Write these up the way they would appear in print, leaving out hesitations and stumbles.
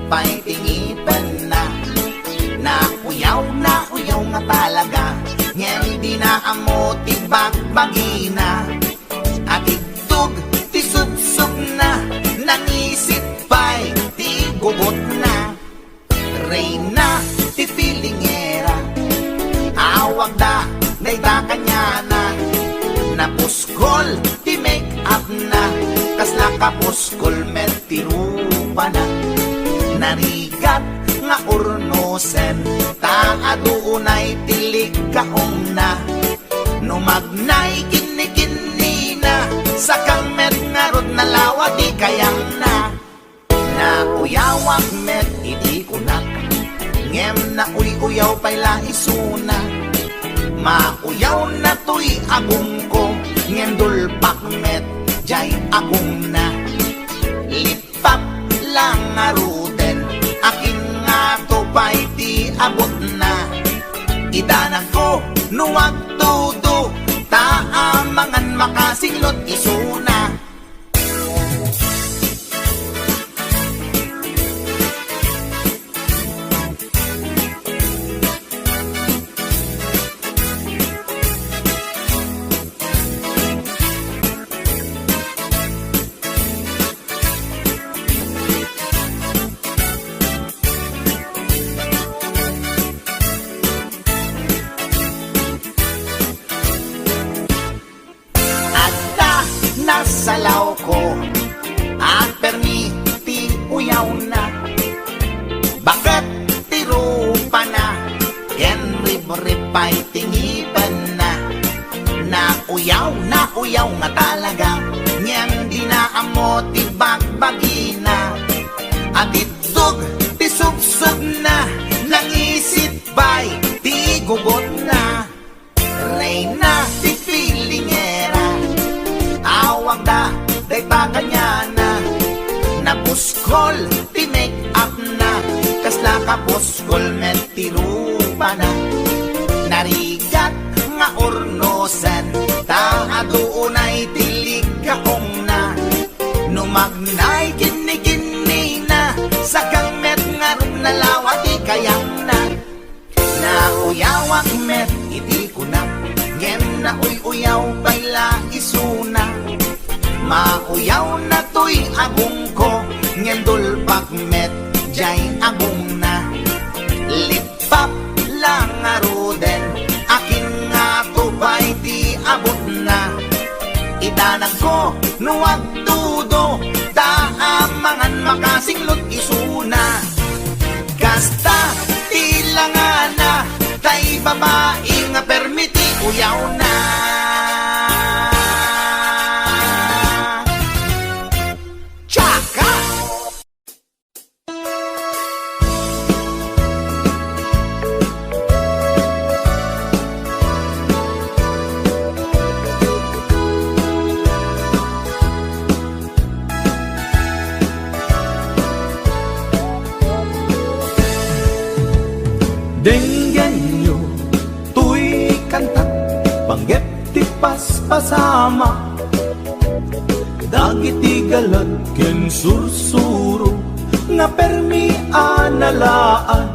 pa'y tingipan na. Nauyaw nga talaga, ngayon di na amo tibagbagina. At itug ti subsub na, nangisip pa'y ti gugot na. Reyna ti pilingera, awag da dayta kanya na. Napuskol ti make up na, kasla kapuskol met ti rupa na. Narigat nga urnosen, taadunay tilig kaong na. Numagnay kini na, sakang met nga rod na lawa di kayang na. Nauyawag met idi kunak, ngem na uyaw pa'y laisuna. Mauyaw na to'y agong ko, ngem dulpak met jay agong na. Lipap lang nga ruden, akin nga to pa'y di abot na. Idanan ko nuwag tudo, taamangan makasinglot isuna. Nasalaw ko at permiti uyaw na. Bakit tirupa na, kenrib-ripay tingipan na. Nauyaw nga talaga, niyang di na amo tibagbagina. At itug ti subsub na, nangisip ba'y ti gugot na. Reyna ti pilingera, awag da dayta kanya na. Napuskol ti make up na, kasla kapuskol met ti rupa na. Narigat nga urnosen, taadunay tilig kaong na. Numagnay kini na, sakang met nga rin nalawa di kayang na. Nauyawag met iti kunak, ngem na uyaw pa'y laisuna. Mauyaw na to'y agong ko, ngem dulpak met jay agong na. Lipap lang nga ruden, akin nga to ba'y di abot na. Idanan ko nuwag tudo, taamangan makasinglot isuna. Kasta tilangan na, tay babae nga permiti uyaw na. Tsaka! Denggan nyo, tuy kantat, panggep ti paspasama. Dagiti galad ken sursuro, nga permi analaan.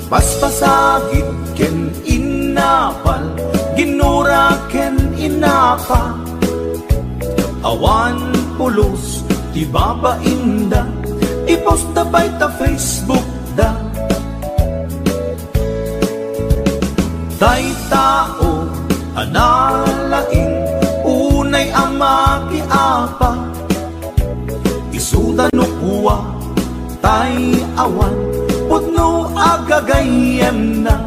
Paspasagit ken inapal, ginura ken inapa. Awan pulos, ti babainda, iposta bay ta Facebook da. Tay tao, analaing, unay ama kiapa. Isuda no kuwa, tay awan, putno agagayem na.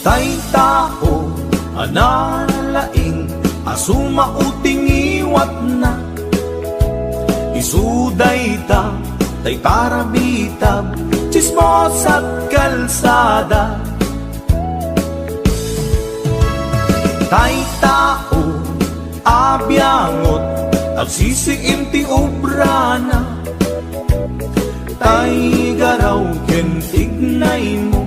Tay tao, analaing, asuma uting iwat na. Isuday ta, tay parabitab, chismos at kalsada. Tay tao, abyangot, agsisiim ti obra na. Tay garaw ken tignay mo,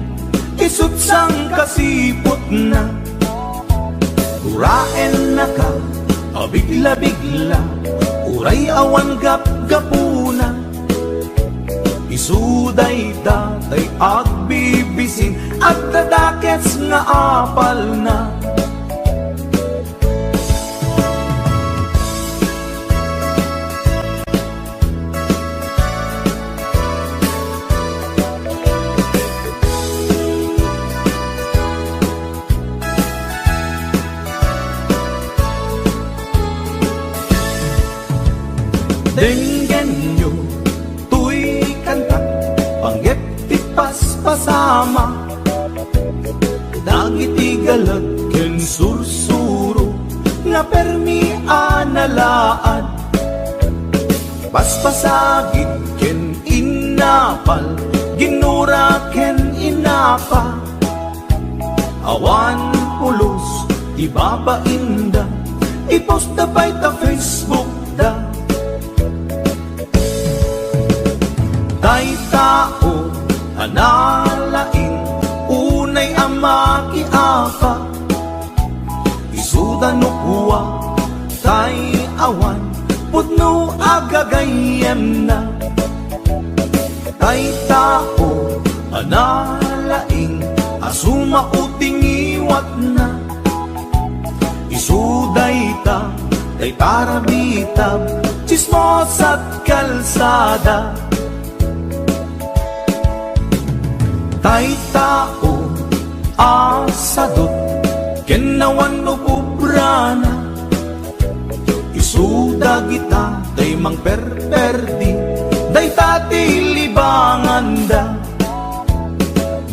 isut sang kasipot na. Uraen na ka, abigla-bigla, uray awan gap-gapuna. isuday datay agbibisin at dadakets nga apal na. Denggen nyo, tuy kanta, panggep ti paspasama, dagiti galag ken sursuro, nga permi analaad, paspasagid ken inapal, ginura ken inapa, awan pulos, ibabainda, ipost da by ta Facebook da. Tay tao, analaing, unay amakiapa, isuda no kuwa, tay awan, pudno agagayem na. Tay tao, analaing, asuma uting iwat na. Isuday ta, tay tarabitab, chismos at kalsada. Tay tao, asadot, kenawan no bubrana, isuda kita, day mang perperdi, day tati libanganda.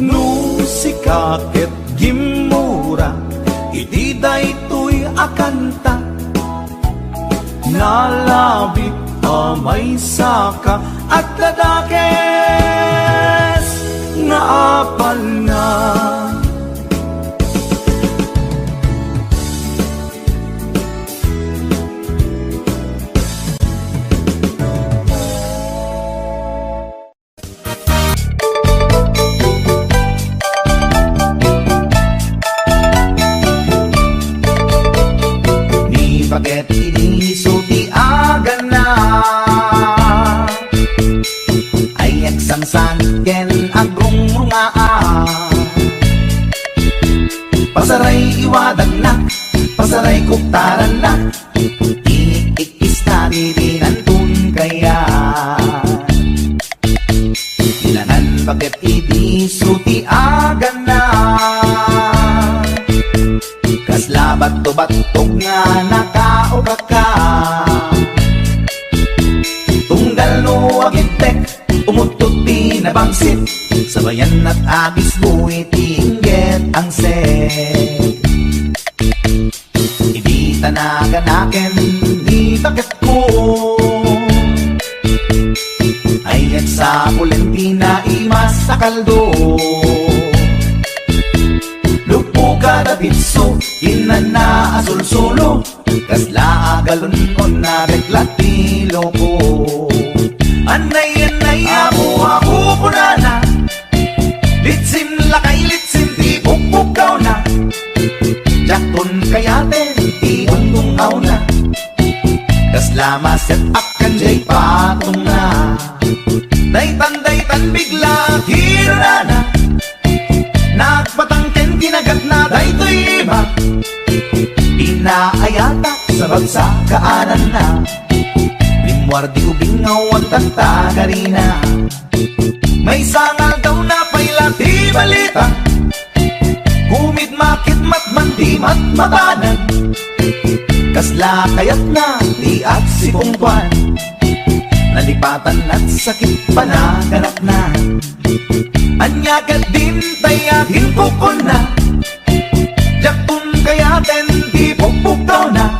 No sikaket gimura, iti day tuy akanta, nalabit amay saka at ladakes nga apal na. Ni baget inisuti aga na, ay eksangsan ken agong mga pasaray iwadag na, pasaray kuktaran na, iikis na birinantun kaya. Ilanan baget inisuti aga na, kaslabat to batog nga nakaukaka, tunggal no agintek, umutot pinabangsit, sabayan at agis buwi tingget ang set. Hindi tanaganaken, di bakit ko, ay at sa Pulentina imas sa kaldo. Lupo kada bitso, inana asul-sulo, kasla agalon on na reklatilo ko. Anay ako punana, litsim lakay litsim ti pukpukaw na, jakton kayaten ti ungtungaw na, kasla maset akan jay patong na, daytan bigla hirana na, nagpatangken kinagat na daytoy iba, pinaayata sa bagsakaanan na, limwardi ubingaw ang tantagarina, may sangal daw na pailati balita, kumit makit matman di matmatanan, kasla kayat na di at si Pungtuan, nalipatan at sakit panaganap na, anyagat din tayakin kukon na, jakun kayaten di pukpukaw na,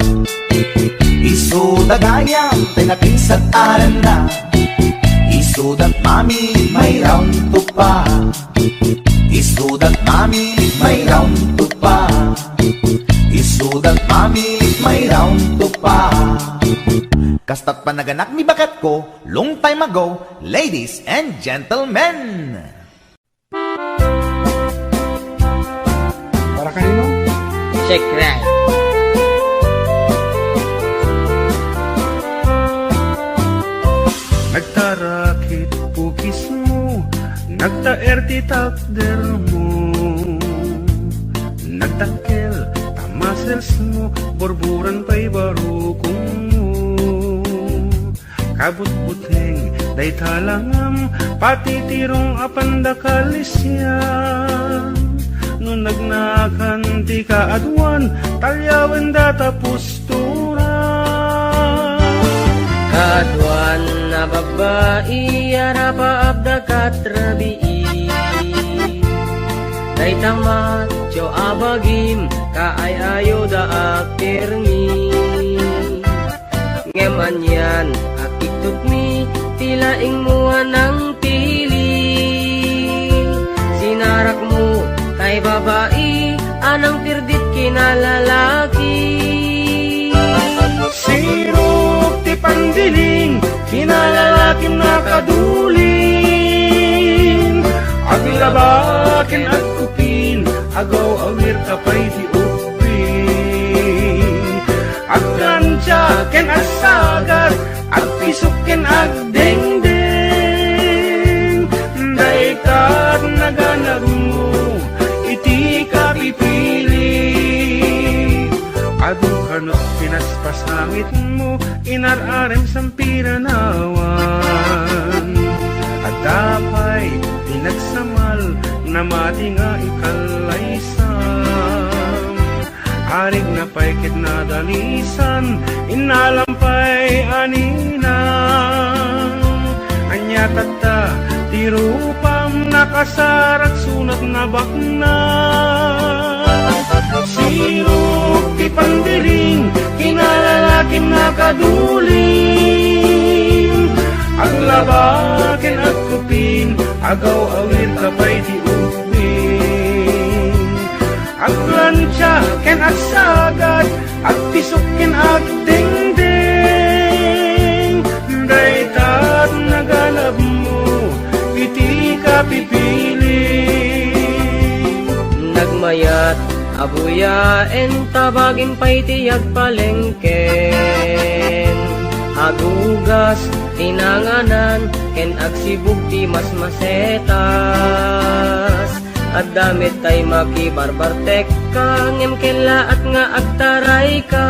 isudagayang tinakinsat aran na, isudat mami may round to pa, isudat mami may round to pa, isudat mami may round to pa. Kastat panaganak ni bakat ko long time ago, ladies and gentlemen. Para kanino? Check right. Nagtarakit pugis taer ti takder mo. Nagtakkel, tamasels mo, borburan pa'y barukong mo. Kabut-buteng, day talangam, pati tirong apandakalisyan. No nagnakan ti kaadwan, talyawan data pusturan. Kaadwan na babae, arapa abda katrabii. Day tamat, jo abagim, kaay-ayo da akirmi. Ngeman yan, akitut mi, tilaing mo anang pili. Sinarak mo, kay babae, anang tirdit kinalalaki. Sirok ti pandiling, kinalalakim na kaduling. Aglabakin at kupin, agaw awir kapay di upin. Aglansyaken at sagat, at pisukin at dengdeng. Daikat naganag mo, iti ka pipili. Adu kanot pinaspasangit mo, inararem sampiranawan. At dapay pinagsamal, na mati nga ikalaysam. Arig na paikit na dalisan, inalampay aninang. Anya tata, tirupam nakasarak sunat na bakna. Sirok ti pandiling, kinalalakin na kaduling. Aglabakin at kupin, agaw awir kapay di upin. Aglansyaken at sagat, at pisukin at dingding. Daitat nagalab mo, iti ka pipili. Nagmayat, abuyaen, tabagin pa'y tiyag palengken. Agugas, tinanganan, ken agsibug ti mas masetas. At damit tay makibarbartek ka, ngem kenla at nga agtaray ka.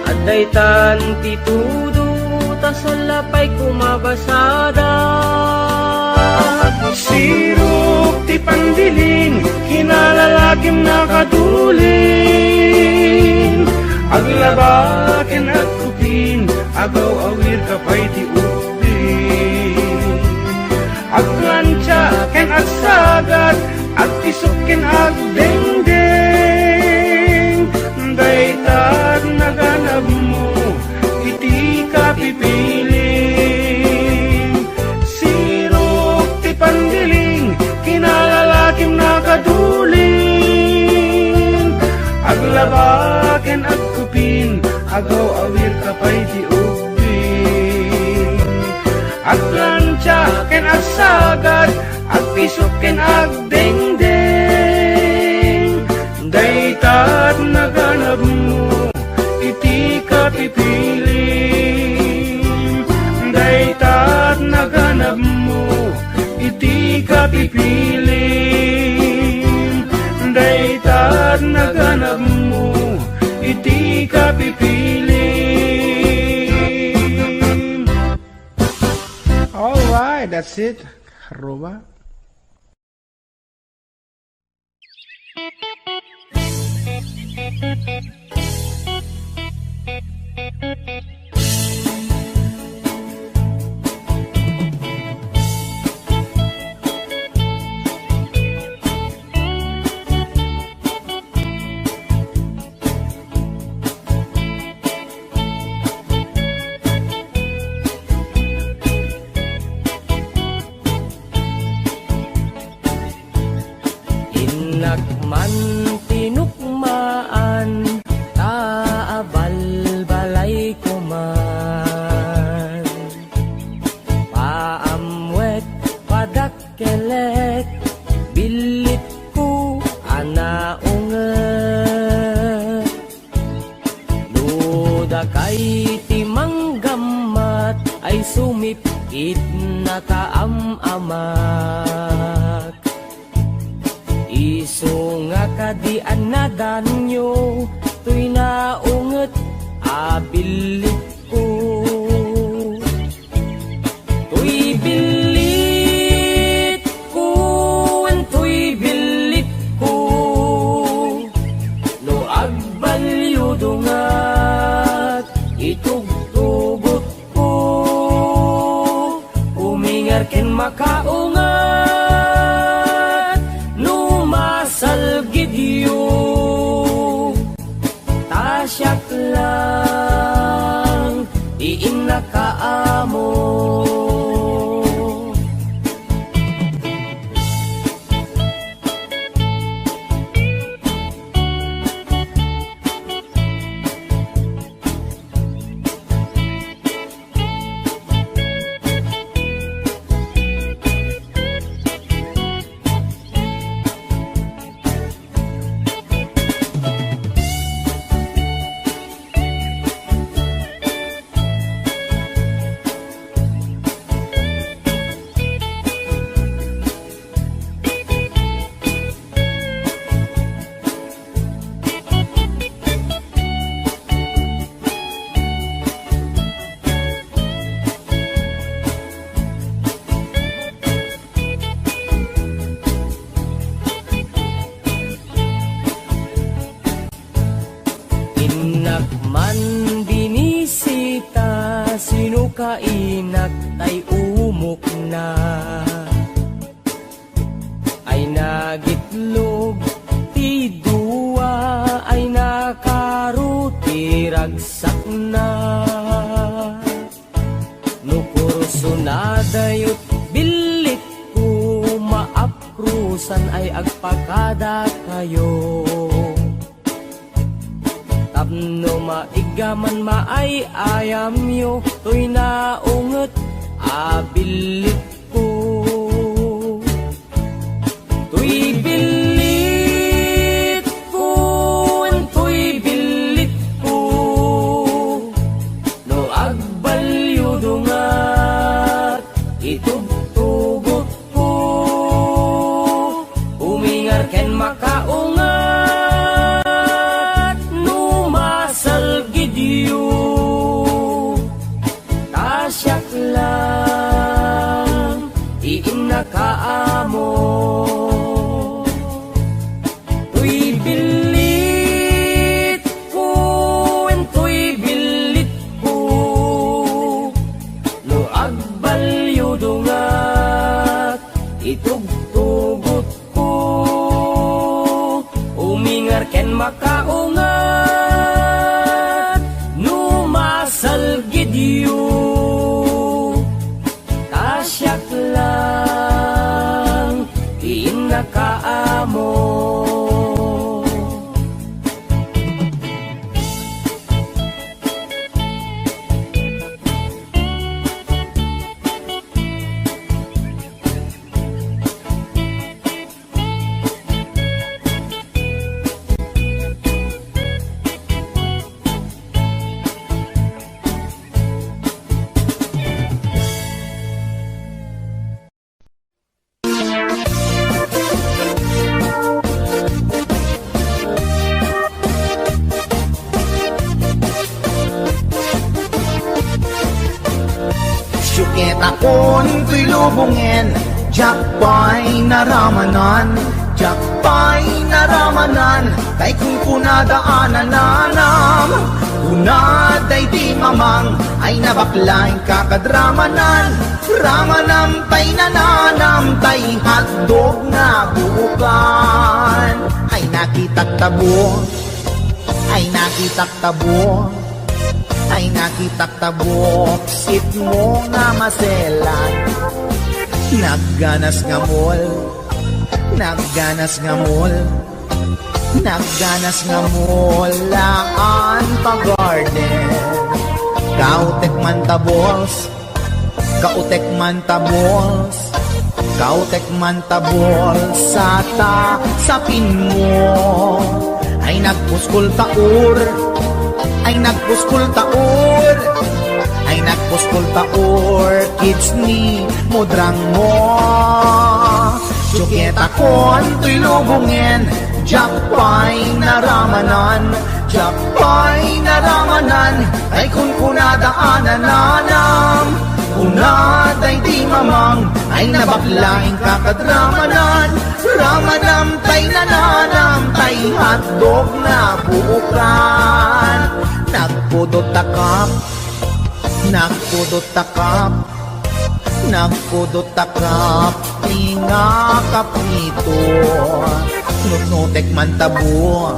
At daytan ti tudo, tasolapay kumabasada. Sirok ti pandiling, kinalalakim na kaduling. Aglabakin at kupin, agaw awir kapay ti upin. Aglansyaken at sagat, at isukin at dengdeng. Daitat naganap mo, iti ka pipiling. Sirok ti pandiling, kinalalakim na kaduling. Aglabaken at kupin, agaw awir kapay ti upin. Aglansyaken at sagat, at pisukin at dengdeng. Daitat naganap mo, iti ka pipiling. Daitat naganap mo, iti ka pipiling. Daitat naganap mo, iti ka pipiling. Alright, that's it. Karuba. Inakman tinukmaan, taabal balay ko man. Paamwet padakkelet, bilit ko anaunget. Luda kay timanggamat, ay sumipit na kaamamak. Iso nga kadian na danyo, tuy naunget abilit ko. Tuy bilit ko, tuy bilit ko, no agbalyo dungat, itugtugot ko, umingar ken makaungat, no masalgidyo, tasyak lang, diin na kaamo. Inak man binisita, sino ka inak tay umok na, ay nagitlog ti duwa, ay nakaruti ragsak na. No kurso na dayot bilit ko, maaprusan ay agpakada kayo. Tapno maigaman maay ayam yo, tuy naunget abilit ko. Tuy bilit ko, tuy bilit ko, no agbalyo dungat, itugtugot ko, umingar ken makaungat, tasyak lang, diin na kaamo. Tuy bilit ko, tuy bilit ko, no agbalyo dungat, itugtugot ko, umingar ken makaungat, no masalgidyo, tasyak lang, diin na kaamo. Syukit akon tuy lubungin, jakpay naramanan, jakpay naramanan, kay kung kunadaanan nanam, kunaday di mamang, ay nabaklaing kakadramanan, ramanam tay nananam, tay hotdog na buukan, ay nakitak tabo, ay nakitak tabo, ay nakitak tabok, sit mo nga maselan. Nagganas nga mol, nagganas nga mol, nagganas nga mol, laan pa garden. Kautek man tabols, kautek man tabols, kautek man tabols, sapin mo. Ay nagpuskol taur, ay nagpuskol taur, ay nagpuskol Poskolta orchids ni mudrang mo. Tsuketa kon tuy lubungin, jakpay naramanan, jakpay naramanan, ay kun kunadaanan nanam. Unaday di mamang, ay nabaklaing kakadramanan, ramanam tay nananam, tay hotdog na buukan. Nagpudot takap, nagpudot takap, nagpudot takap, tinga kapito. Nutnutek man tabo,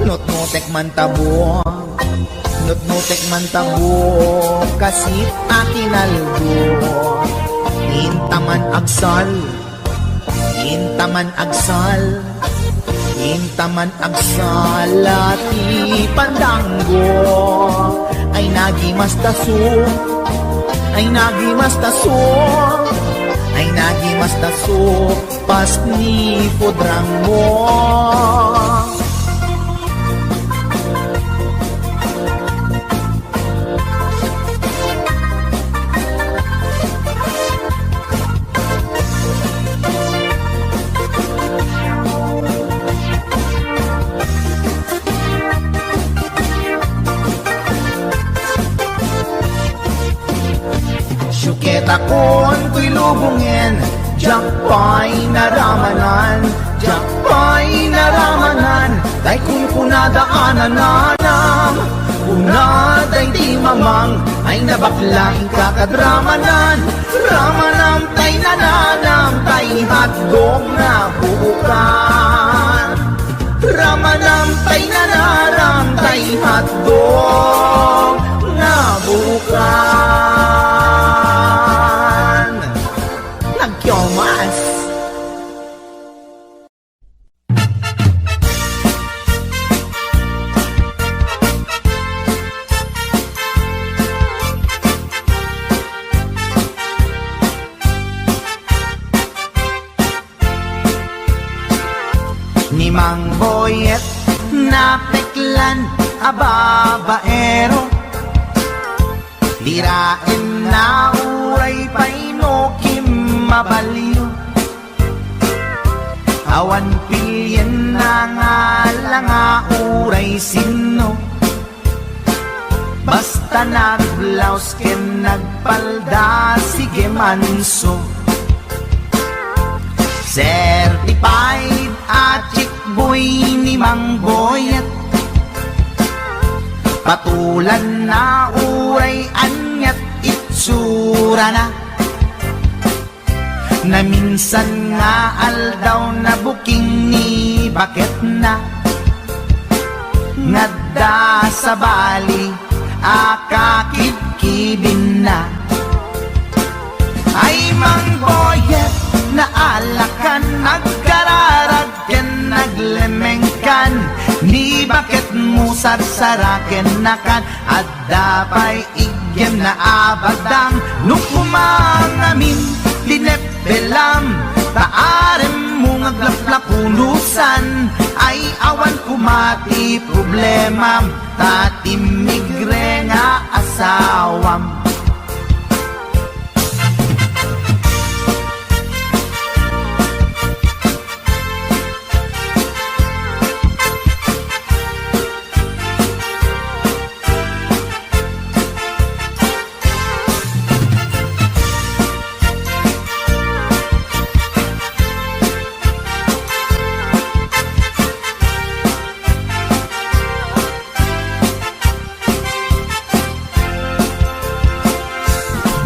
nutnutek man tabo, nutnutek man tabo, kasit akinaldo. Intaman agsal, intaman agsal, intaman agsal, ati pandanggo. Ay nagimas taso, ay nagimas taso, ay nagimas taso, pas ni pudrang mo. Syuketa kon tuy lubungin, jakpay naramanan, jakpay naramanan, tay kun kunadaanan nanam. Unaday di mamang, ay nabaklaing kakadramanan, ramanam tay nananam, tay hotdog na buukan. Ramanam tay nananam, tay hotdog na buukan. Nagkyomas. Ni Mang Boyet na peklan ababaero, lirain na uray painokim mabaliw. Awan pilyen na nga langa uray sino, basta naglaos ken nagpalda sige manso. Certified at chick boy ni Mang Boyet, patulan na uray anyat itsura na, na minsan nga aldaw na buking ni bakit na, ngadda sa bali akakibkibin na. Ay Mang Boyet, naalakan, nagkararag ken naglemengkan, ni bakit mo sarsaraken nakan, at dapay igyem na abadang, nung kumangamin linepelam, taarem mo ngaglaplapulusan, ay awan kumati problema, tatimigre nga asawam.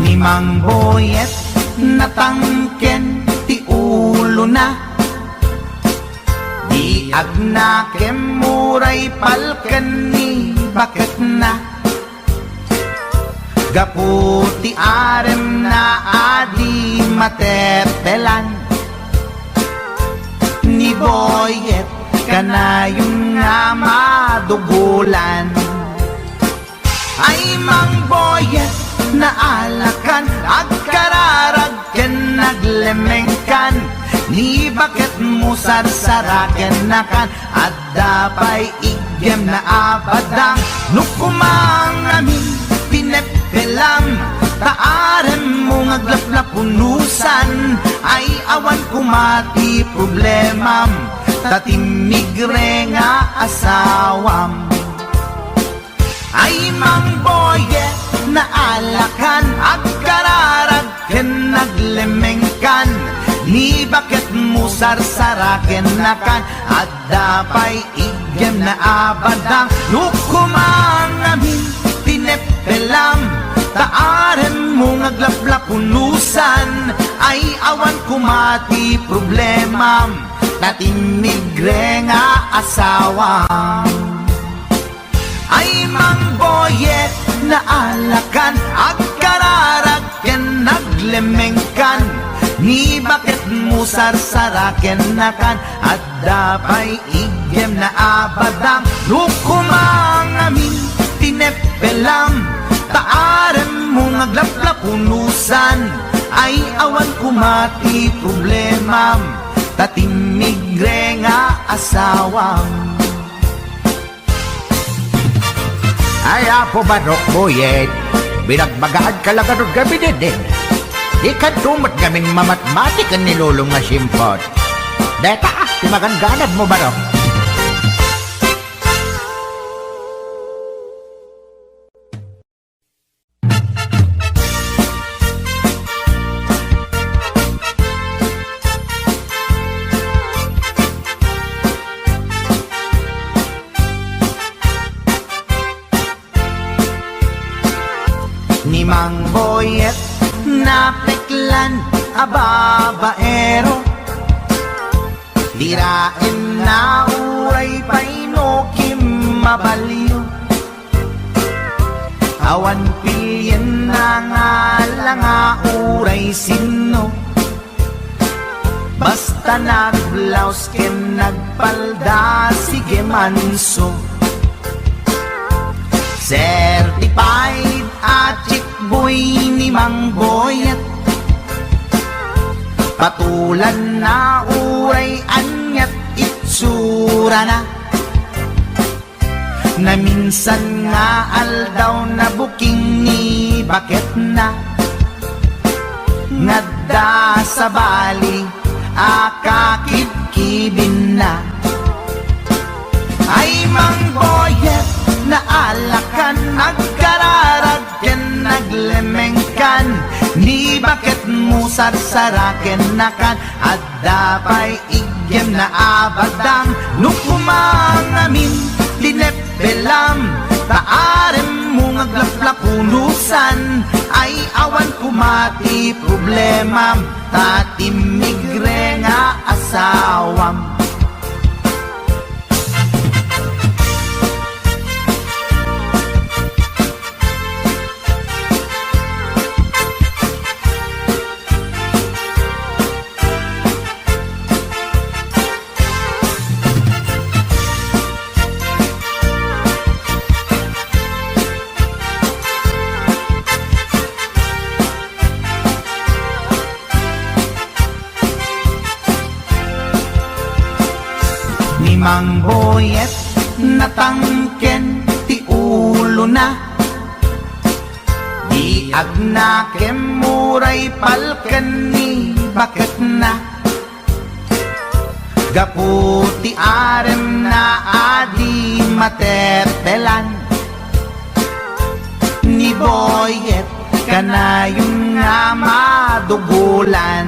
Ni Mang Boyet natangken ti ulo na, di agnakem muray palken ni bakit na, gaputi arem na adi matepelan, ni Boyet kanayon nga madugulan. Ay Mang Boyet, naalakan, agkararag ken naglemengkan, ni bakit mo sarsaraken nakan, at dapay igyem na abadang, nukumangamin pinep tinepelam, taarem mo ngaglaplapunusan, ay awan kumati problemam, tatimigre nga asawam. Ay mang boye na alakan, agkararag ken naglemengkan, ni bakit mo sarsaraken nakan, at dapay igem na abadang, lukumang amin tinepelam, taaren mo ngaglaplapunusan, ay awan kumati problemam, tatimigre nga asawam. Ay mang boyet na alakan, agkararag ken naglemengkan, ni bakit mo sarsaraken nakan, at dapay igem na abadang, lukumang amin tinepelam, taaren mo ngaglaplapunusan, ay awan kumati problemam, tatimigre nga asawam. Ay, apo barok boyet, binagbagaan ka lang anong gabi din. Ikan tumat gaming mamatmatik ang nilulong nga simpot. Deta, timagangganad mo barok. Ni mang boyet na peklan ababaero, dirain na uray painokim mabaliw, awan pilyen na nga langa uray sino, basta nagblaus ken nagpalda sige manso. Certified at chick boy ni mang boyet, patulan na uray anyat itsura na, na minsan nga aldaw na buking ni bakit na, ngadda sa bali akakibkibin na. Ay mang boyet na alakan, nagkararag ken naglemengkan, ni bakit mo sarsaraken nakan, at dapay igem na abadang, nukumang amin tinepelam, taarem mo ngaglaplapunusan, ay awan kumati problemam, tatimigre nga asawam. Ni mang boyet natangken ti ulo na, di agnakem muray palken ni bakit na, gaputi arem na adi matepelan, ni boyet kanayong nga madugulan.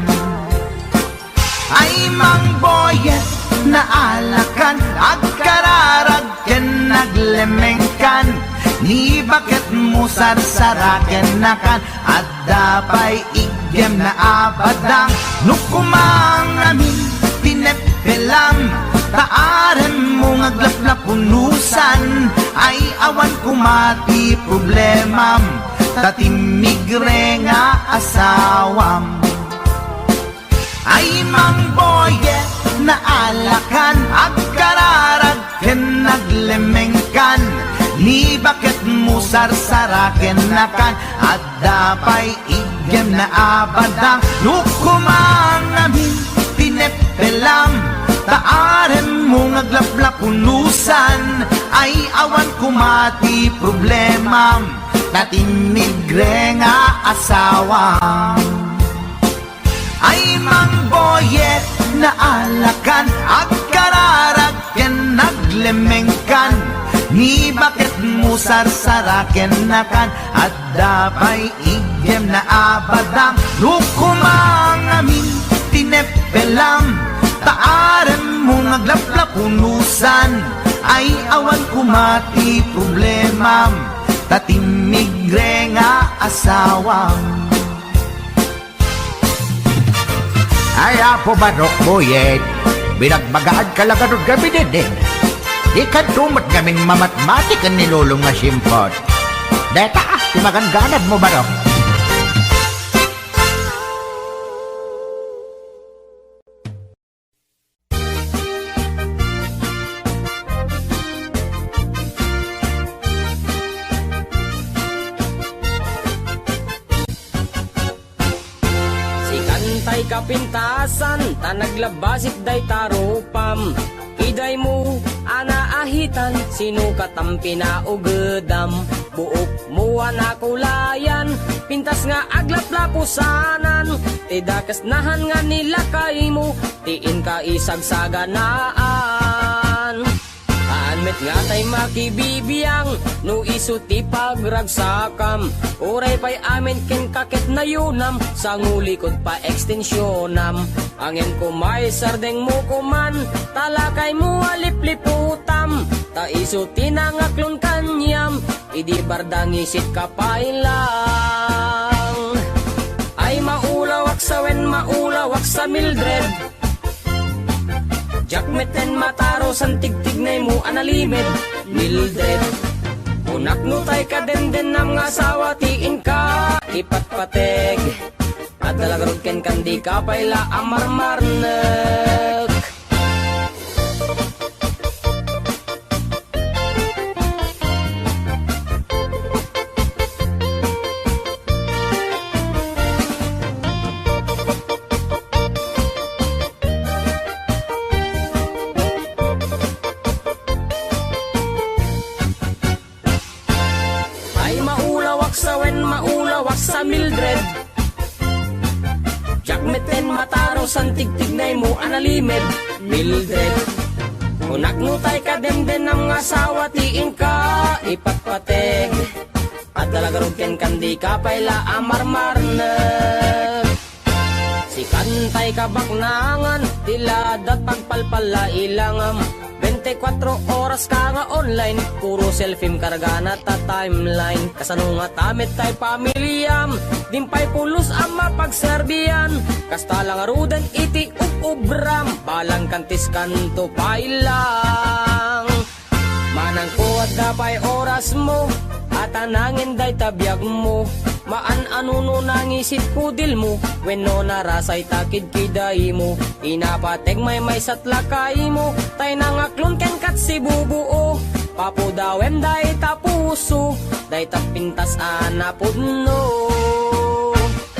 Ay mang boyet na alakan, agkararag ken naglemengkan, ni bakit mo sarsaraken nakan, at dapay igem na abadang, nukumang amin tinepelam, taaren mo ngaglaplapunusan, ay awan kumati problemam, tatimigre nga asawam. Ay mang boyet na alakan, agkararag ken naglemengkan, ni bakit mo sarsaraken nakan, at dapay igem na abadang, lukumang amin tinepelam, taaren mo ngaglaplapunusan, ay awan kumati problemam, tatinigre nga asawa. Ay mangboyet na alakan, agkararagken naglemengkan, ni bakit mo sarsaraken nakan, at dapay igem na abadang, lukumangamin tinepelam, taaren mo ngaglaplapunusan, ay awan kumati problemam, tatimigre nga asawang. Ay apo barok boyet, binagbagaan ka lang anong gabi din. Ikan tumat gaming mamatmatik ang nilulong nga simpot. Deta, timaganganad mo barok. Tay kapintasan, tanaglabasit day tarupam. Iday mo, anaahitan, sinukat ang pinaugedam. Buok mo anakulayan, pintas nga aglaplapusanan. Tidakas nahan nga nila kay mo, tiin ka isagsaganaan. Anmet nga tay makibibiyang, no isuti pagragsakam. Uray pa'y amin ken kakit na yunam, sa ngulikod pa ekstensyonam. Angin kumay sardeng mo kuman, talakay mo alipliputam. Ta isuti na ngaklon kanyam, idi bardang isit kapailang. Ay maulawak sa wen, maulawak sa Mildred. Jakmeten mataro san tigtignay mo analimed, Mildred. Unak no tay ka den nam nga asawa, tiin ka ipatpateg. At dalagarod ken kandi ka payla amarmarnek. Sa Mildred, jakmeten mataro san tigtignay mo analimed, Mildred. Unak no tay ka den nam nga asawa, tiin ka ipatpateg. At dalagarod ken kandi ka payla amarmarnek. Si kantay ka baknangan, tiladat pagpalpala ilangam. 24 oras ka nga online, puro selfie karga na ta timeline. Kasano nga tamit tay pamilyam, dimpay pulos ang mapagserbiyan. Kasta lang rudan iti ubram, balang kantis kanto pailang. Manang ko at dapay oras mo, at anangin day tabiyag mo. Maan anuno nangisit kudil mo, when no narasay takid kiday mo. Inapateg may satlakay mo, tay nangaklon ken kat si bubuo. Papudawem day tapuso, day tapintas anapudno.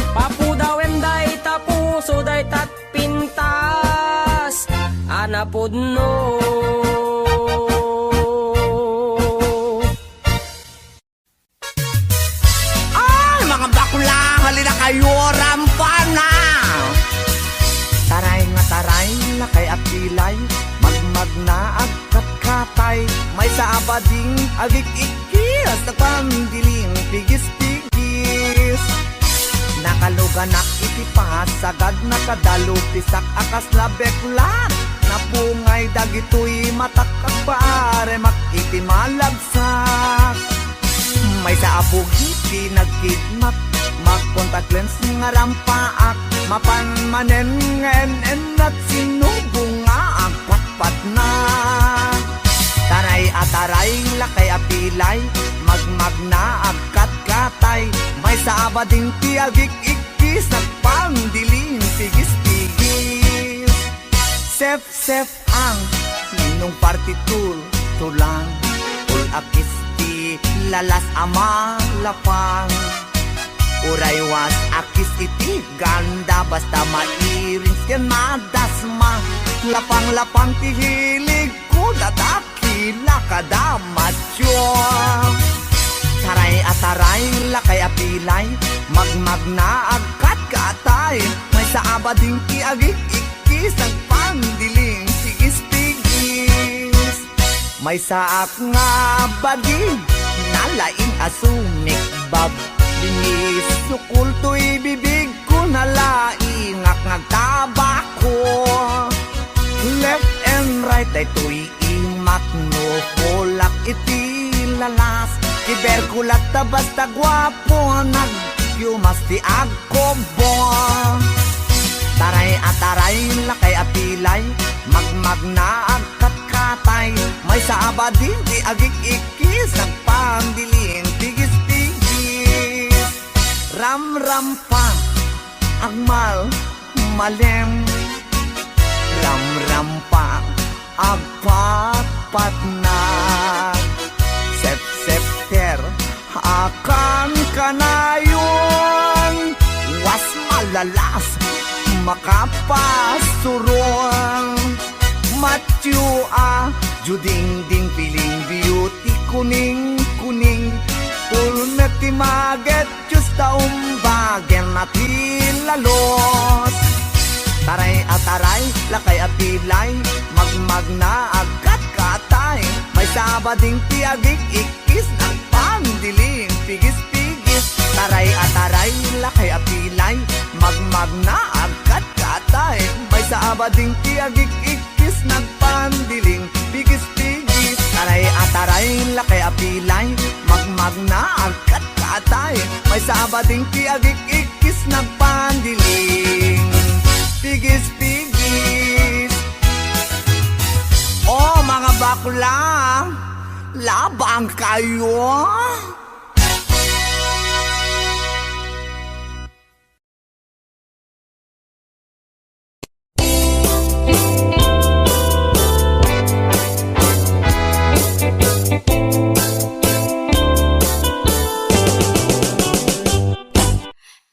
Papudawem day tapuso, day tatpintas anapudno. Halina kayo, rampana! Taray nga taray, lakay at pilay, magmag na agkat-katay, may sa abading agik-ikis, nagpandiling pigis-pigis. Nakaluganak itipas, sagad nakadalo, pisak akas na beklat, napungay dagitoy matakakbaare, makitimalagsak. May sa abugiti nagkidmat, mag-contact lens nga rampaak, mapanmanen ngenen at sinubong nga agpatpat na. Taray at taray, lakay apilay, magmag na agkat-katay, may sa abading tiagik-ikis, nagpandiling pigis-pigis. Sef-sef ang ninong partitur, tulang, ul-akis lalas ama lapang. Uray was akis iti ganda, basta mairins yan madasma. Lapang-lapang tihilig ko, dadakila kada macho. Taray at taray, lakay apilay, magmagna agkat katay. May sa abading kiagik ikis, ang pandiling tigis-tigis. May saak nga baging, nalaing asumik bab. Linis sukul to'y bibig ko, nalaing ngagtabako. Left and right ay to'y imakno, kulak iti lalas. Kiberkulat ta basta gwapo, nagyumasti agkobo. Taray at taray, lakay apilay, magmagna agkat-katay. May sa abadin di agik ikis, nagpandiling tigis-tigis. Ram-ram pa, agmal malem. Ram-ram pa, agpat-pat na. Sep-septer, akan kanayon. Was malalas, makapasuron. Matyua, juding-ding piling beauty, kuning-kuning. Pulmeti maget, justa umbagen natilalos. Taray at taray, lakay at pilay, magmagna agkat katay. May sabading tiagik ikis, ng pandiling pigis-pigis. Taray at taray, lakay at pilay, magmagna agkat katay. May sabading tiagik ikis, ng pandiling pigis-pigis. Taray at taray, lakay at pilay, magmagna agkat katay. May sabading tiagik ikis, ng pandiling pigis-pigis. Oh, mga bakla, labang kayo.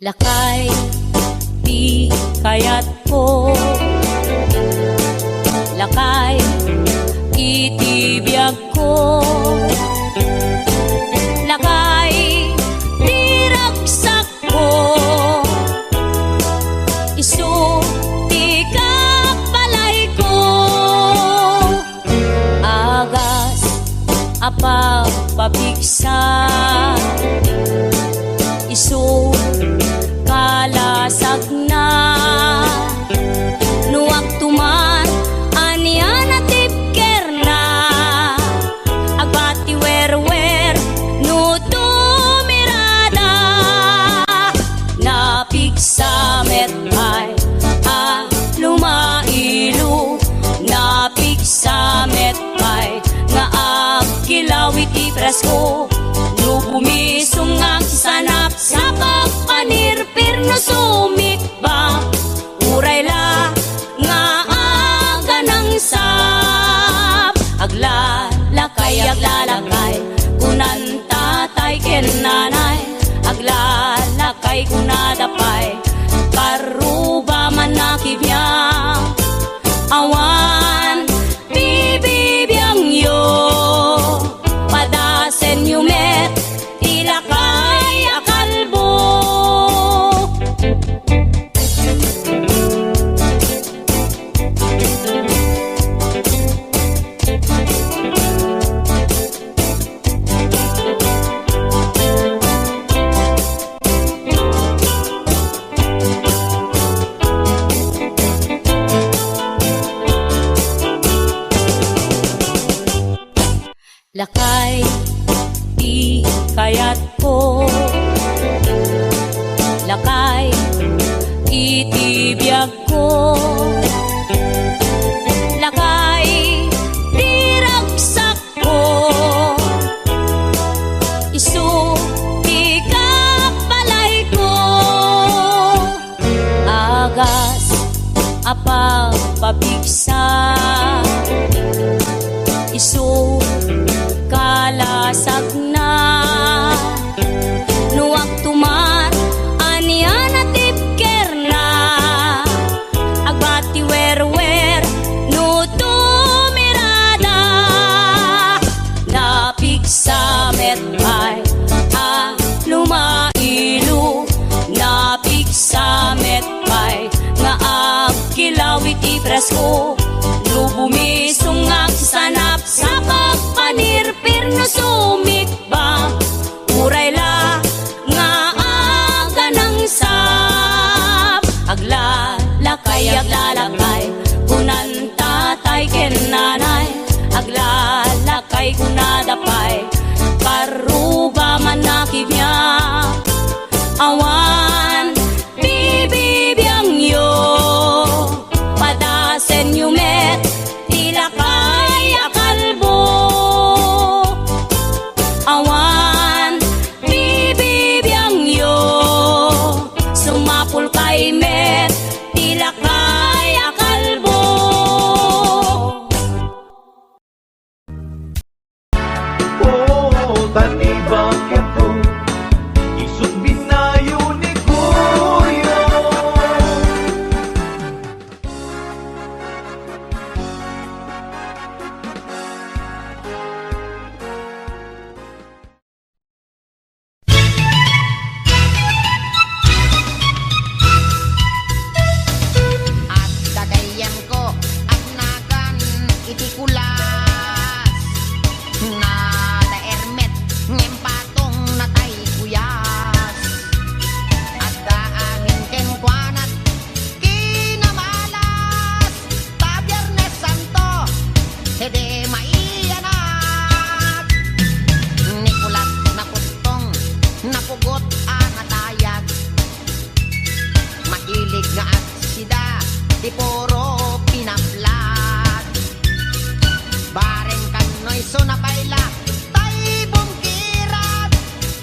Lakay, di kayat ko. Lakay, itibiyag ko. Lakay, di ragsak ko. Isu, di kapalay ko. Agas, apa pabigsa. Isu, kalasag na. Nuwag tumar, aniya na tipker na. Agbati wer-wer, no tumirada. Napigsa metay, lumailu. Napigsa metay, nga agkilaw iti presko. No bumisong ang sanap sa pagpanirpir no sumikba. Uray la nga aga ng sap. Aglalakay, kunan tatay ken nanay. Aglalakay kunadapay, karuba man nakibiyang. Awan, bibibiyang yo. Padasen yumet, ilakay akalbo. Lakay, di kayat ko. Lakay, itibiyag ko. Lakay, di ragsak ko. Isu, di kapalay ko. Agas, apa pabigsa. Isu, kalasag na. Nuwag tumar, aniya na tipker na. Agbati wer-wer, no tumirada. Napigsa metay, bagas ko Lubumisungag sanap sa pagpanirpir no sumik ba Uray la nga aga ng sap Aglalakay kunan tatay ken nanay Aglalakay kunadapay Paruba manakib niya Awan bibibiyang yo Padasen yumet Tilakay akalbo Awan bibibiyang yo Sumapul kay met Tilakay akalbo Oh, tani bakit to? Isut binayo ni Kuya. At dagayan ko at nagan iti kulas na daermet ngem patong natay kuyas at daamin ken kuanat kinamalas ta Biyernes Santo hede maiyanat Nicolas na kustong napugot anatayag Mailig nga at sida di puro pinaplat Baren kanoy so napaila tay bungkirat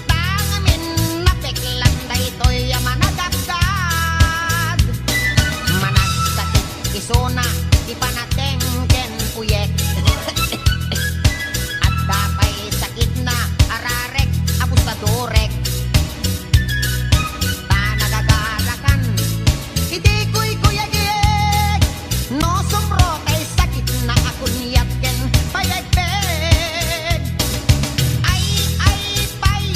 Tangamin napeklan da ito'y managagad Managsatik isona ipanateng ken uyek At dapay sakit na ararek abusadorek Tanagagarakan Hindi ko'y kuyagig No sumro kay sakit na akon ken payagpeg Ay pay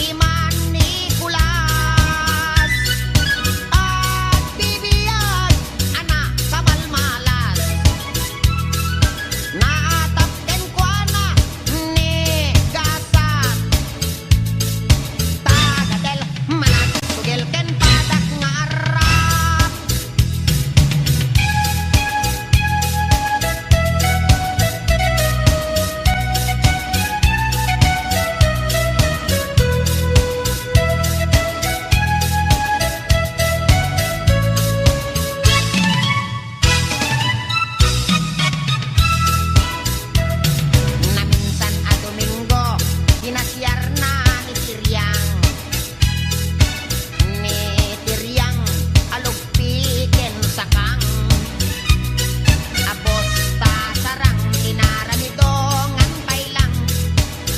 Iman Nicolas At bibiyag Anak sa malmalas Naatap ken kuana Ni gasat Tagadel managtugel ken padak nga arap Na minsan a Domingo Ginasyar na ni Tiriang alugpiken sakang Apos ta sarang inaramidongan pailang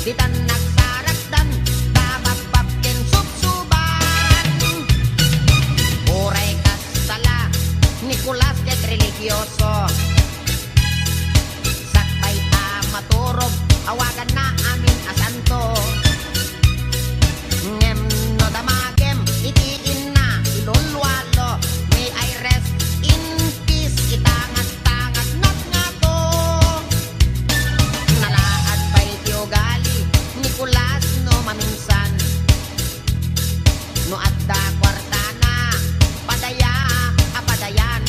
Ditan nagsarakdan Tababab ken subsuban Uray kasala Nicolas ket religyoso Sakbay ta maturog Awagan na amin asanto Ngem no damagem Itiin na ilulwalo May I rest in peace Itangat-tangat nat nga to Nalaad pa'y tiyogali Nicolas no maminsan No adda kwarta na Padaya apadayan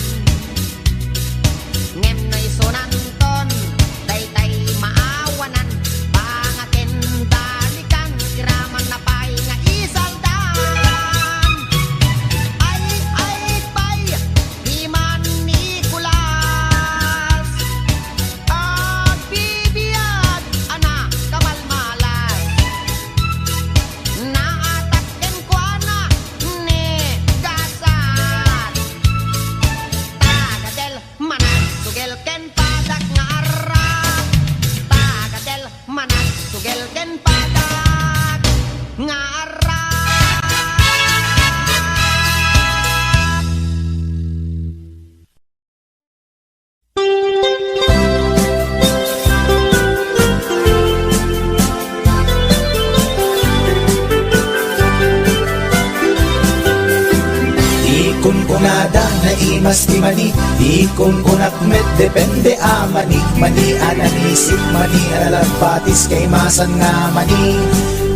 na imas ti mani, ikon kunak met depende a mani, mani ananisip mani alalapatis kay masan nga mani,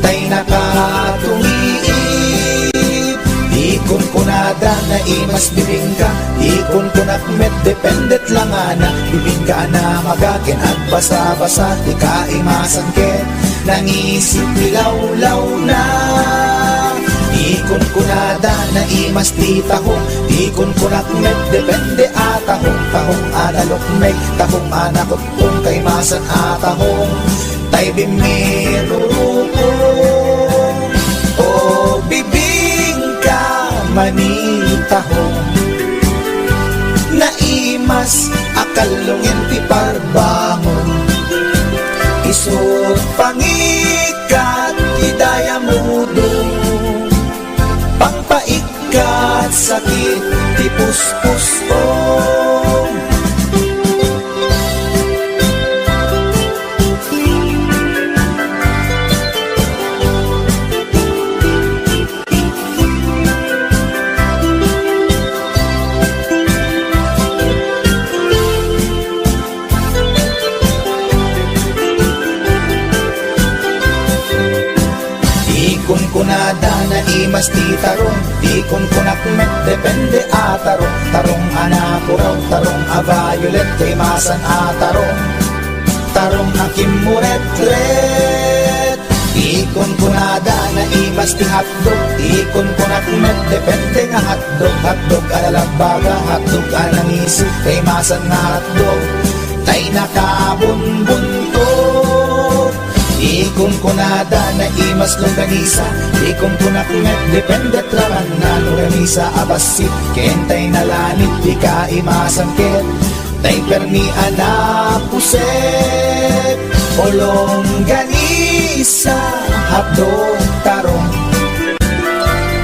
tay nakatumiip. Ikon kunada na imas bibingka, ikon kunak met dependet lang ana, bibingka na magakin at basa-basa ti kaimasan ket, nangisip nilaw-law na. Ikon kunada na imas ti tahong, ikon kunak met depende a tahong, tahong analok meg, tahong anakot kung kaimasan a tahong, tay bimirurupong. O bibingka manitahong, naimas akalungin ti parbangon, isut pangikat idaya mudong, pangpaikat sakit ti puspusong. Ikon kunada na imas ti tarong, ikon kunak met depende a tarong, tarong anakuraw, tarong a violet kay masan a tarong, tarong akim muretret. Ikon kunada na imas ti hotdog, ikon kunak met depende nga hotdog, hotdog alalabaga, hotdog anangisip kay masan nga hotdog, tay nakabunbuntot. Ikon kunada na imas longganisa, ikon kunak met depende traman na longganisa abasit, kentay nalanit di kaimasan ket, tay permi anapuset. O longganisa hapdog tarong,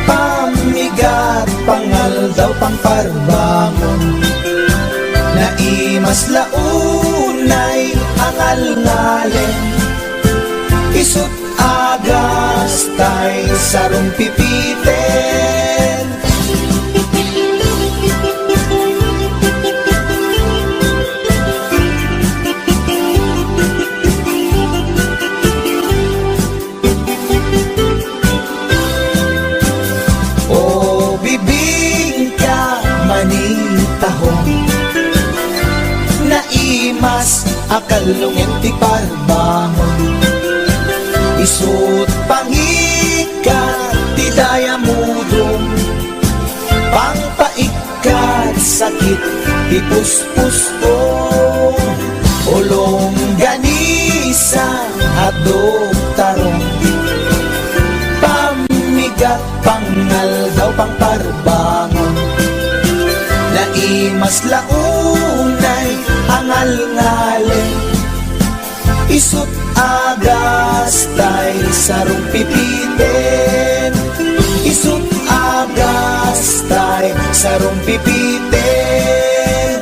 pamigat pangal daw pangparbangon, na imas launay angal ngalen, isut agas tay sarong pipiten. O bibingka manitahong, naimas akalungin ti parbangon, isut pangikat ti daya mudong, pangpaikat sakit ti puspusong. O longganisa hapdog tarong, pamigat pangal daw pangparbangon, na imas launay angal ngalen, isut agas tay sarong pipiten, isut agas tay sarong pipiten.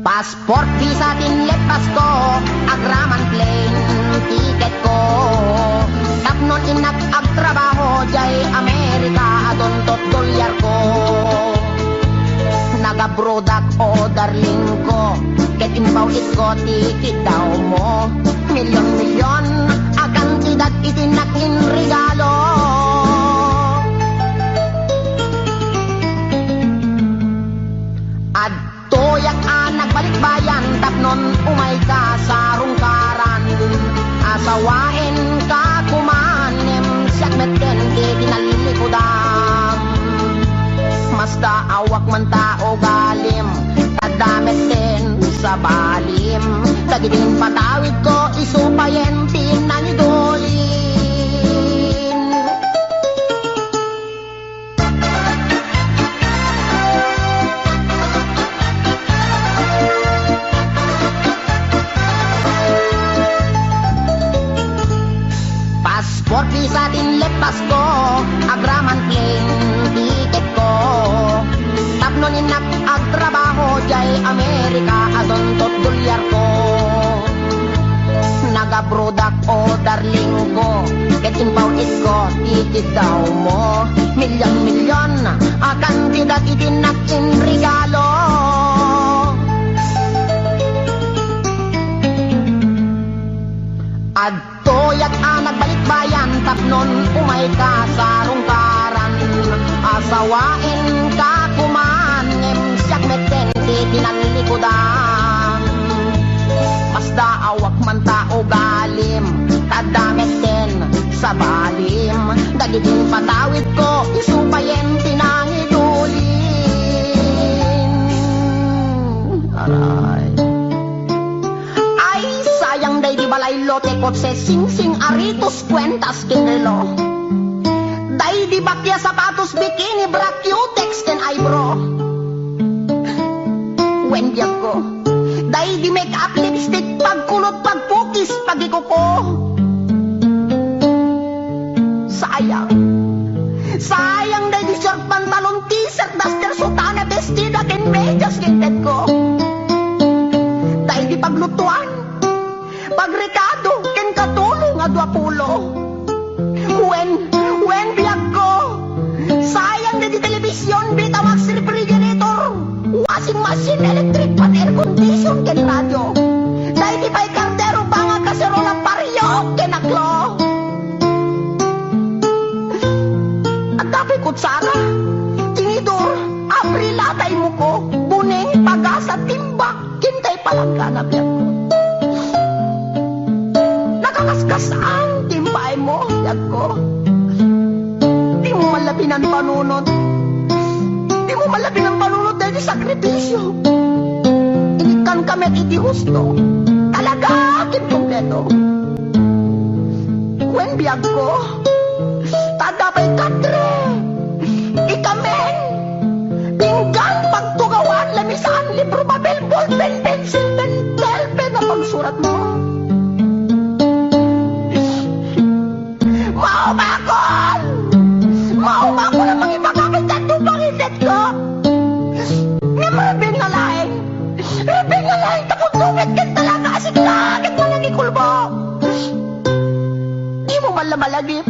Passport visa tinlet pasko, agraman plane ticket ko, tapnon inak ag trabaho jay Amerika adontot dolyar ko, nagabrodak o darling ko, ket inbaw ko tikit daw mo, milyon-milyon akan tidak itinakin regalo. Toyak anak balik bayan, tapnon umay ka sa rungkaran, asawain ka kumanim, siyak meten di tinalilikudan, masta awak man tao galim, tadamet din sa balim, tagidin patawid ko isupayen pinanidolin. bait ko, tikid daw mo. Milyon-milyon, kantidad itinakin regalo. Adtoyat nagbalik bayan, tapnon umay ka sa rungkaran. Asawain ka kuman, siyak meten tinanlikodan. Mas daawak man tao galim, kadameten sa balim. Dagiting patawid ko, isupayen tinangidulin. Aray. Ay, sayang day di balay lote kotse sing-sing aritos kwentas kinelo. Day di bakya sapatos bikini bra cutex ken eyebrow. Wendiag ko. Day di make up lipstick pagkulot pagpukis pagikuko. Sayang. Sayang day di short pantalon t-shirt duster sutana bestida ken medyas ginted ko. Day di paglutuan pagrekado ken katulong nga 20. When biag ko. Sayang day di telebisyon Betamax refrigerator washing machine electric pan air condition ken radyo. Day di pay kardero pa nga kaserola pario ken aklo. At dapat kutsara tinidor abrilatay mo ko buneng pagasa timba kintay palangga na biag ko. Nakakaskas ang timbay mo biag ko. Di mo malapin ang panunod. Di mo malapin ang panunod dahil sakripisyo. Inikan kami iti husto. Talaga akin kompleto. When biyag ko, tadabay katre. Ikamen. Pinggan, pagtugawan, lamisan, libro, babel, ballpen, pencil, pentel, pen na pagsurat mo. Maumakon! Maumakon ang mga ipagkakit at tupangitet ko! Nga marabing na laing! Marabing na laing tapundungit kan talaga asik langit mo nagikulbo! Di mo malamalagip!